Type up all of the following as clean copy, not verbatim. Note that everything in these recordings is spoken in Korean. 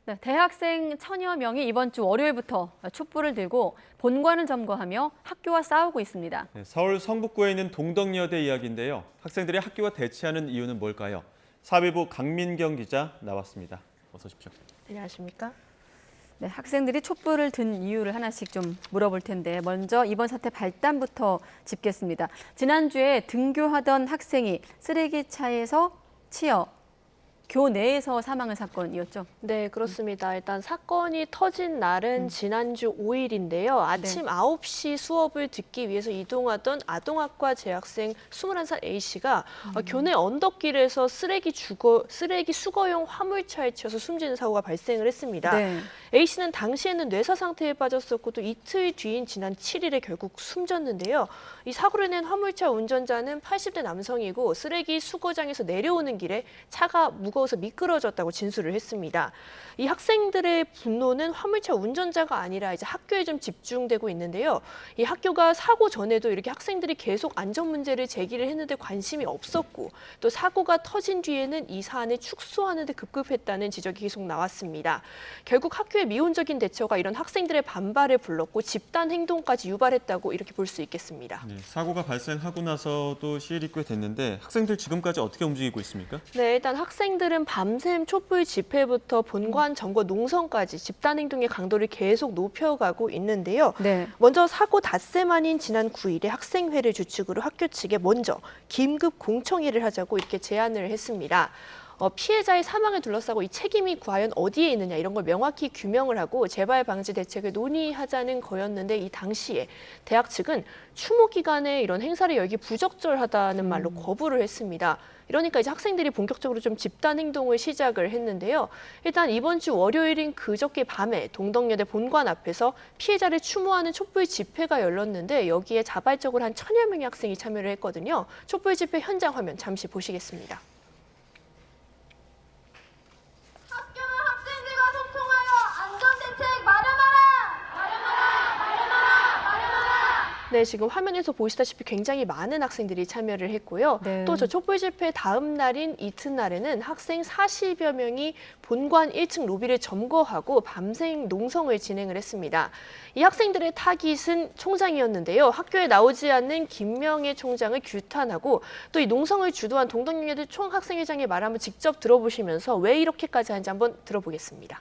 네, 대학생 천여 명이 이번 주 월요일부터 촛불을 들고 본관을 점거하며 학교와 싸우고 있습니다. 네, 서울 성북구에 있는 동덕여대 이야기인데요. 학생들이 학교와 대치하는 이유는 뭘까요? 사회부 강민경 기자 나왔습니다. 어서 오십시오. 안녕하십니까? 네, 학생들이 촛불을 든 이유를 하나씩 좀 물어볼 텐데 먼저 이번 사태 발단부터 짚겠습니다. 지난주에 등교하던 학생이 쓰레기차에서 치여 교내에서 사망한 사건이었죠. 네, 그렇습니다. 일단 사건이 터진 날은 지난주 5일인데요. 아침 9시 수업을 듣기 위해서 이동하던 아동학과 재학생 21살 A씨가 교내 언덕길에서 쓰레기 수거용 화물차에 치여서 숨지는 사고가 발생을 했습니다. 네. A씨는 당시에는 뇌사 상태에 빠졌었고 또 이틀 뒤인 지난 7일에 결국 숨졌는데요. 이 사고를 낸 화물차 운전자는 80대 남성이고 쓰레기 수거장에서 내려오는 길에 차가 무거워서 미끄러졌다고 진술을 했습니다. 이 학생들의 분노는 화물차 운전자가 아니라 이제 학교에 좀 집중되고 있는데요. 이 학교가 사고 전에도 이렇게 학생들이 계속 안전 문제를 제기를 했는데 관심이 없었고 또 사고가 터진 뒤에는 이 사안을 축소하는 데 급급했다는 지적이 계속 나왔습니다. 결국 학교의 미온적인 대처가 이런 학생들의 반발을 불렀고 집단 행동까지 유발했다고 이렇게 볼 수 있겠습니다. 네, 사고가 발생하고 나서도 시일이 꽤 됐는데 학생들 지금까지 어떻게 움직이고 있습니까? 네, 일단 학생들은 밤샘 촛불 집회부터 본관 점거 농성까지 집단 행동의 강도를 계속 높여가고 있는데요. 네. 먼저 사고 닷새 만인 지난 9일에 학생회를 주축으로 학교 측에 먼저 긴급 공청회를 하자고 이렇게 제안을 했습니다. 피해자의 사망을 둘러싸고 이 책임이 과연 어디에 있느냐 이런 걸 명확히 규명을 하고 재발 방지 대책을 논의하자는 거였는데 이 당시에 대학 측은 추모 기간에 이런 행사를 열기 부적절하다는 말로 거부를 했습니다. 이러니까 이제 학생들이 본격적으로 좀 집단 행동을 시작을 했는데요. 일단 이번 주 월요일인 그저께 밤에 동덕여대 본관 앞에서 피해자를 추모하는 촛불 집회가 열렸는데 여기에 자발적으로 한 1000여 명의 학생이 참여를 했거든요. 촛불 집회 현장 화면 잠시 보시겠습니다. 네, 지금 화면에서 보시다시피 굉장히 많은 학생들이 참여를 했고요. 네. 또 저 촛불 집회 다음 날인 이튿날에는 학생 40여 명이 본관 1층 로비를 점거하고 밤샘 농성을 진행을 했습니다. 이 학생들의 타깃은 총장이었는데요. 학교에 나오지 않는 김명애 총장을 규탄하고 또 이 농성을 주도한 동덕여대 총학생회장의 말 한번 직접 들어보시면서 왜 이렇게까지 하는지 한번 들어보겠습니다.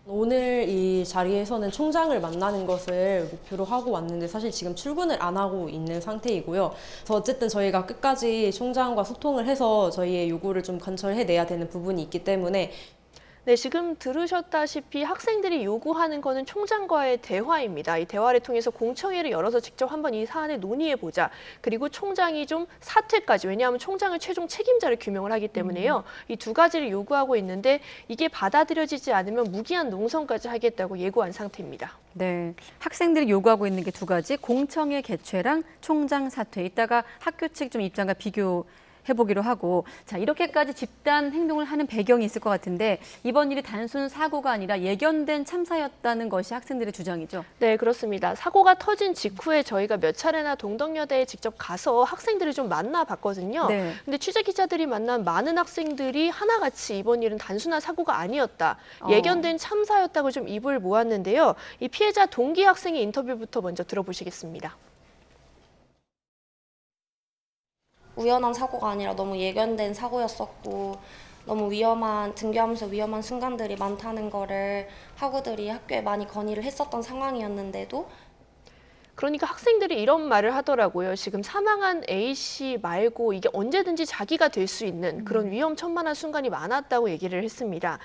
오늘 이 자리에서는 총장을 만나는 것을 목표로 하고 왔는데 사실 지금 출근을 안 하고 있는 상태이고요. 그래서 어쨌든 저희가 끝까지 총장과 소통을 해서 저희의 요구를 좀 관철해내야 되는 부분이 있기 때문에 네, 지금 들으셨다시피 학생들이 요구하는 거는 총장과의 대화입니다. 이 대화를 통해서 공청회를 열어서 직접 한번 이 사안을 논의해보자. 그리고 총장이 좀 사퇴까지, 왜냐하면 총장은 최종 책임자를 규명을 하기 때문에요. 이 두 가지를 요구하고 있는데 이게 받아들여지지 않으면 무기한 농성까지 하겠다고 예고한 상태입니다. 네, 학생들이 요구하고 있는 게 두 가지, 공청회 개최랑 총장 사퇴. 이따가 학교 측 좀 입장과 비교해보기로 하고, 자, 이렇게까지 집단 행동을 하는 배경이 있을 것 같은데 이번 일이 단순 사고가 아니라 예견된 참사였다는 것이 학생들의 주장이죠. 네, 그렇습니다. 사고가 터진 직후에 저희가 몇 차례나 동덕여대에 직접 가서 학생들을 좀 만나봤거든요. 네. 근데 취재 기자들이 만난 많은 학생들이 하나같이 이번 일은 단순한 사고가 아니었다. 예견된 참사였다고 좀 입을 모았는데요. 이 피해자 동기 학생의 인터뷰부터 먼저 들어보시겠습니다. 우연한 사고가 아니라 너무 예견된 사고였었고 너무 등교하면서 위험한 순간들이 많다는 거를 학우들이 학교에 많이 건의를 했었던 상황이었는데도 그러니까 학생들이 이런 말을 하더라고요. 지금 사망한 A씨 말고 이게 언제든지 자기가 될 수 있는 그런 위험천만한 순간이 많았다고 얘기를 했습니다.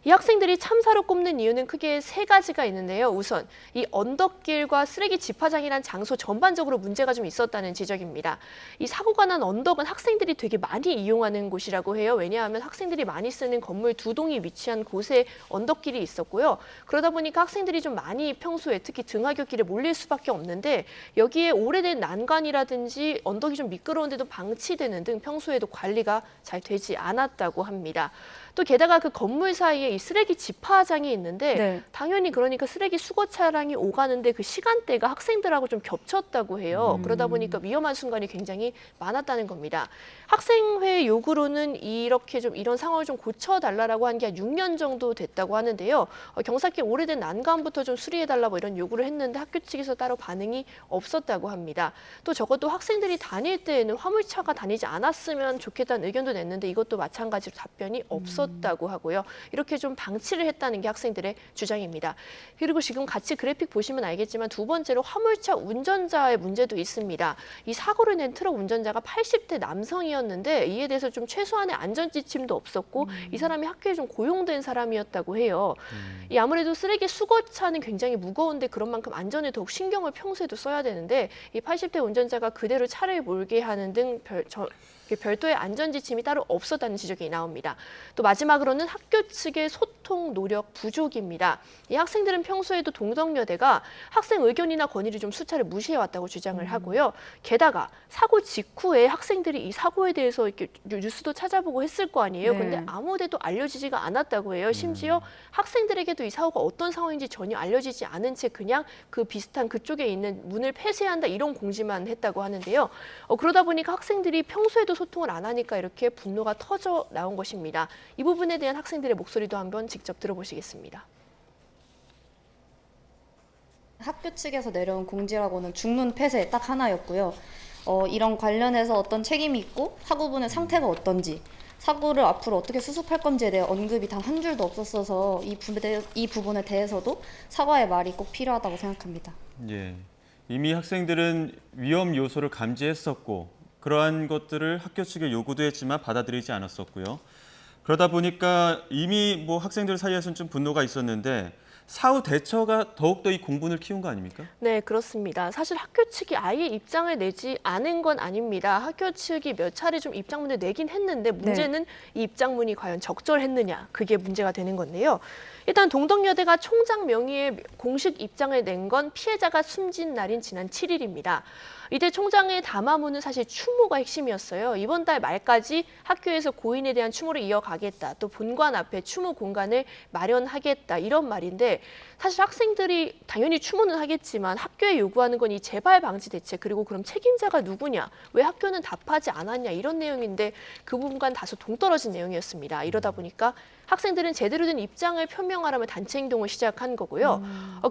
이 학생들이 참사로 꼽는 이유는 크게 세 가지가 있는데요. 우선 이 언덕길과 쓰레기 집화장이란 장소 전반적으로 문제가 좀 있었다는 지적입니다. 이 사고가 난 언덕은 학생들이 되게 많이 이용하는 곳이라고 해요. 왜냐하면 학생들이 많이 쓰는 건물 두 동이 위치한 곳에 언덕길이 있었고요. 그러다 보니까 학생들이 좀 많이 평소에 특히 등하굣길에 몰릴 수밖에 없는데 있는데 여기에 오래된 난간이라든지 언덕이 좀 미끄러운데도 방치되는 등 평소에도 관리가 잘 되지 않았다고 합니다. 또 게다가 그 건물 사이에 이 쓰레기 집화장이 있는데 네. 당연히 그러니까 쓰레기 수거 차량이 오가는데 그 시간대가 학생들하고 좀 겹쳤다고 해요. 그러다 보니까 위험한 순간이 굉장히 많았다는 겁니다. 학생회 요구로는 이렇게 좀 이런 상황을 좀 고쳐달라고 한 게 한 6년 정도 됐다고 하는데요. 경사길 오래된 난간부터 좀 수리해달라 뭐 이런 요구를 했는데 학교 측에서 따로 반응이 없었다고 합니다. 또 적어도 학생들이 다닐 때에는 화물차가 다니지 않았으면 좋겠다는 의견도 냈는데 이것도 마찬가지로 답변이 없었다고 하고요. 이렇게 좀 방치를 했다는 게 학생들의 주장입니다. 그리고 지금 같이 그래픽 보시면 알겠지만 두 번째로 화물차 운전자의 문제도 있습니다. 이 사고를 낸 트럭 운전자가 80대 남성이었는데 이에 대해서 좀 최소한의 안전 지침도 없었고 이 사람이 학교에 좀 고용된 사람이었다고 해요. 이 아무래도 쓰레기 수거차는 굉장히 무거운데 그런 만큼 안전에 더욱 신경을 평소에도 써야 되는데 이 80대 운전자가 그대로 차를 몰게 하는 등 별도의 안전 지침이 따로 없었다는 지적이 나옵니다. 또 마지막으로는 학교 측의 소통 노력 부족입니다. 이 학생들은 평소에도 동덕여대가 학생 의견이나 건의를 좀 수차례 무시해왔다고 주장을 하고요. 게다가 사고 직후에 학생들이 이 사고에 대해서 이렇게 뉴스도 찾아보고 했을 거 아니에요. 네. 근데 아무데도 알려지지가 않았다고 해요. 심지어 학생들에게도 이 사고가 어떤 상황인지 전혀 알려지지 않은 채 그냥 그 비슷한 그쪽에 있는 문을 폐쇄한다 이런 공지만 했다고 하는데요. 그러다 보니까 학생들이 평소에도 소통을 안 하니까 이렇게 분노가 터져 나온 것입니다. 이 부분에 대한 학생들의 목소리도 한번 직접 들어보시겠습니다. 학교 측에서 내려온 공지라고는 중문 폐쇄 딱 하나였고요. 이런 관련해서 어떤 책임이 있고 사고분의 상태가 어떤지, 사고를 앞으로 어떻게 수습할 건지에 대해 언급이 단 한 줄도 없었어서 이 부분에 대해서도 사과의 말이 꼭 필요하다고 생각합니다. 예, 이미 학생들은 위험 요소를 감지했었고 그러한 것들을 학교 측에 요구도 했지만 받아들이지 않았었고요. 그러다 보니까 이미 뭐 학생들 사이에서는 좀 분노가 있었는데 사후 대처가 더욱더 이 공분을 키운 거 아닙니까? 네, 그렇습니다. 사실 학교 측이 아예 입장을 내지 않은 건 아닙니다. 학교 측이 몇 차례 좀 입장문을 내긴 했는데 문제는 이 입장문이 과연 적절했느냐, 그게 문제가 되는 건데요. 일단 동덕여대가 총장 명의의 공식 입장을 낸 건 피해자가 숨진 날인 지난 7일입니다. 이때 총장의 담화문은 사실 추모가 핵심이었어요. 이번 달 말까지 학교에서 고인에 대한 추모를 이어가겠다. 또 본관 앞에 추모 공간을 마련하겠다. 이런 말인데 사실 학생들이 당연히 추모는 하겠지만 학교에 요구하는 건 이 재발 방지 대책 그리고 그럼 책임자가 누구냐? 왜 학교는 답하지 않았냐? 이런 내용인데 그 부분과는 다소 동떨어진 내용이었습니다. 이러다 보니까 학생들은 제대로 된 입장을 표명하라며 단체 행동을 시작한 거고요.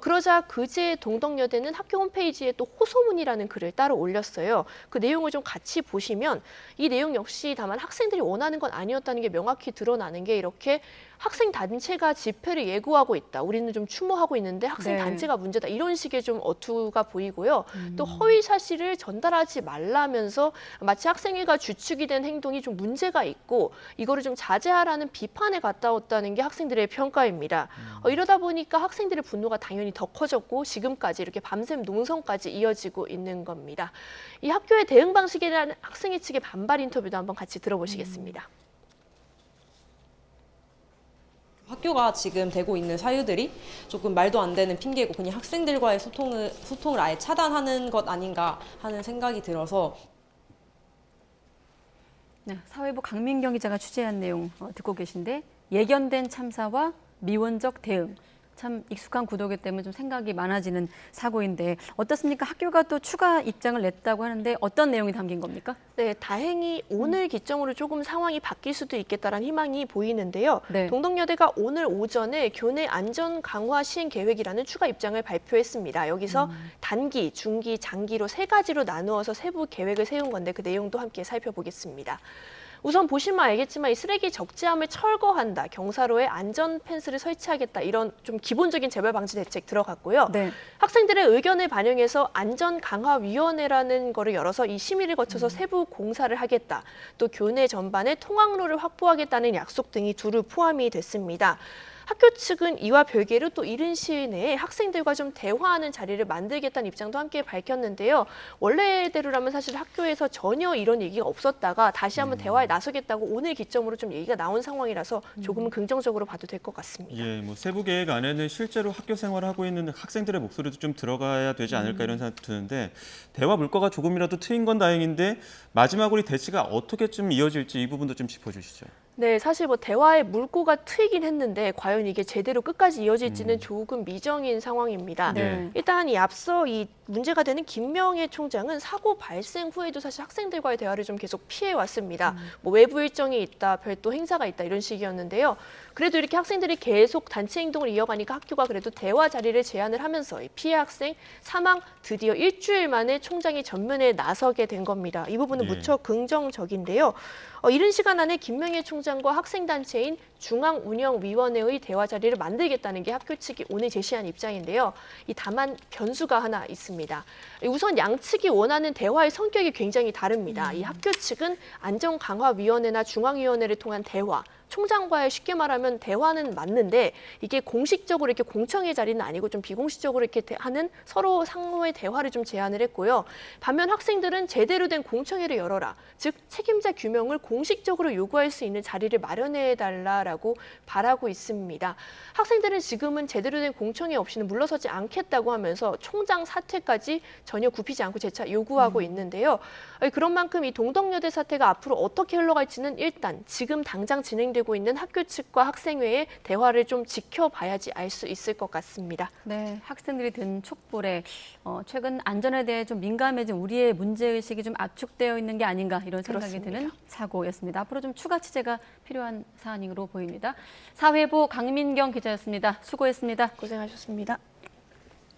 그러자 그제 동덕여대는 학교 홈페이지에 또 호소문이라는 글을 따로 올렸어요. 그 내용을 좀 같이 보시면 이 내용 역시 다만 학생들이 원하는 건 아니었다는 게 명확히 드러나는 게 이렇게 학생 단체가 집회를 예고하고 있다. 우리는 좀 추모하고 있는데 학생 단체가 문제다. 이런 식의 좀 어투가 보이고요. 또 허위 사실을 전달하지 말라면서 마치 학생회가 주축이 된 행동이 좀 문제가 있고 이거를 좀 자제하라는 비판에 가까웠다는 게 학생들의 평가입니다. 이러다 보니까 학생들의 분노가 당연히 더 커졌고 지금까지 이렇게 밤샘 농성까지 이어지고 있는 겁니다. 이 학교의 대응 방식에 대한 학생회 측의 반발 인터뷰도 한번 같이 들어보시겠습니다. 학교가 지금 되고 있는 사유들이 조금 말도 안 되는 핑계고 그냥 학생들과의 소통을 아예 차단하는 것 아닌가 하는 생각이 들어서 네, 사회부 강민경 기자가 취재한 내용 듣고 계신데 예견된 참사와 미온적 대응. 참 익숙한 구도기 때문에 좀 생각이 많아지는 사고인데 어떻습니까? 학교가 또 추가 입장을 냈다고 하는데 어떤 내용이 담긴 겁니까? 네, 다행히 오늘 기점으로 조금 상황이 바뀔 수도 있겠다라는 희망이 보이는데요. 네. 동덕여대가 오늘 오전에 교내 안전 강화 시행 계획이라는 추가 입장을 발표했습니다. 여기서 단기, 중기, 장기로 세 가지로 나누어서 세부 계획을 세운 건데 그 내용도 함께 살펴보겠습니다. 우선 보시면 알겠지만 이 쓰레기 적재함을 철거한다, 경사로에 안전 펜스를 설치하겠다 이런 좀 기본적인 재발 방지 대책 들어갔고요. 네. 학생들의 의견을 반영해서 안전 강화 위원회라는 거를 열어서 이 심의를 거쳐서 세부 공사를 하겠다. 또 교내 전반에 통학로를 확보하겠다는 약속 등이 두루 포함이 됐습니다. 학교 측은 이와 별개로 또 이른 시일 내에 학생들과 좀 대화하는 자리를 만들겠다는 입장도 함께 밝혔는데요. 원래대로라면 사실 학교에서 전혀 이런 얘기가 없었다가 다시 한번 대화에 나서겠다고 오늘 기점으로 좀 얘기가 나온 상황이라서 조금은 긍정적으로 봐도 될 것 같습니다. 예, 뭐 세부 계획 안에는 실제로 학교 생활을 하고 있는 학생들의 목소리도 좀 들어가야 되지 않을까 이런 생각이 드는데 대화 물꼬가 조금이라도 트인 건 다행인데 마지막으로 이 대치가 어떻게 좀 이어질지 이 부분도 좀 짚어주시죠. 네, 사실 뭐 대화의 물꼬가 트이긴 했는데 과연 이게 제대로 끝까지 이어질지는 조금 미정인 상황입니다. 네. 일단 이 앞서 이 문제가 되는 김명애 총장은 사고 발생 후에도 사실 학생들과의 대화를 좀 계속 피해 왔습니다. 뭐 외부 일정이 있다, 별도 행사가 있다 이런 식이었는데요. 그래도 이렇게 학생들이 계속 단체 행동을 이어가니까 학교가 그래도 대화 자리를 제안을 하면서 이 피해 학생 사망 드디어 일주일 만에 총장이 전면에 나서게 된 겁니다. 이 부분은 예. 무척 긍정적인데요. 이른 시간 안에 김명애 총장과 학생단체인 중앙운영위원회의 대화 자리를 만들겠다는 게 학교 측이 오늘 제시한 입장인데요. 다만 변수가 하나 있습니다. 우선 양측이 원하는 대화의 성격이 굉장히 다릅니다. 이 학교 측은 안전강화위원회나 중앙위원회를 통한 대화, 총장과의 쉽게 말하면 대화는 맞는데 이게 공식적으로 이렇게 공청회 자리는 아니고 좀 비공식적으로 이렇게 하는 서로 상호의 대화를 좀 제안을 했고요. 반면 학생들은 제대로 된 공청회를 열어라. 즉 책임자 규명을 공식적으로 요구할 수 있는 자리를 마련해 달라라고 바라고 있습니다. 학생들은 지금은 제대로 된 공청회 없이는 물러서지 않겠다고 하면서 총장 사퇴까지 전혀 굽히지 않고 재차 요구하고 있는데요. 그런 만큼 이 동덕여대 사태가 앞으로 어떻게 흘러갈지는 일단 지금 당장 진행되고 있는 학교 측과 학생회의 대화를 좀 지켜봐야지 알 수 있을 것 같습니다. 네, 학생들이 든 촛불에 최근 안전에 대해 좀 민감해진 우리의 문제의식이 좀 압축되어 있는 게 아닌가 이런 생각이 그렇습니다. 드는 사고였습니다. 앞으로 좀 추가 취재가 필요한 사안으로 보입니다. 사회부 강민경 기자였습니다. 수고했습니다. 고생하셨습니다.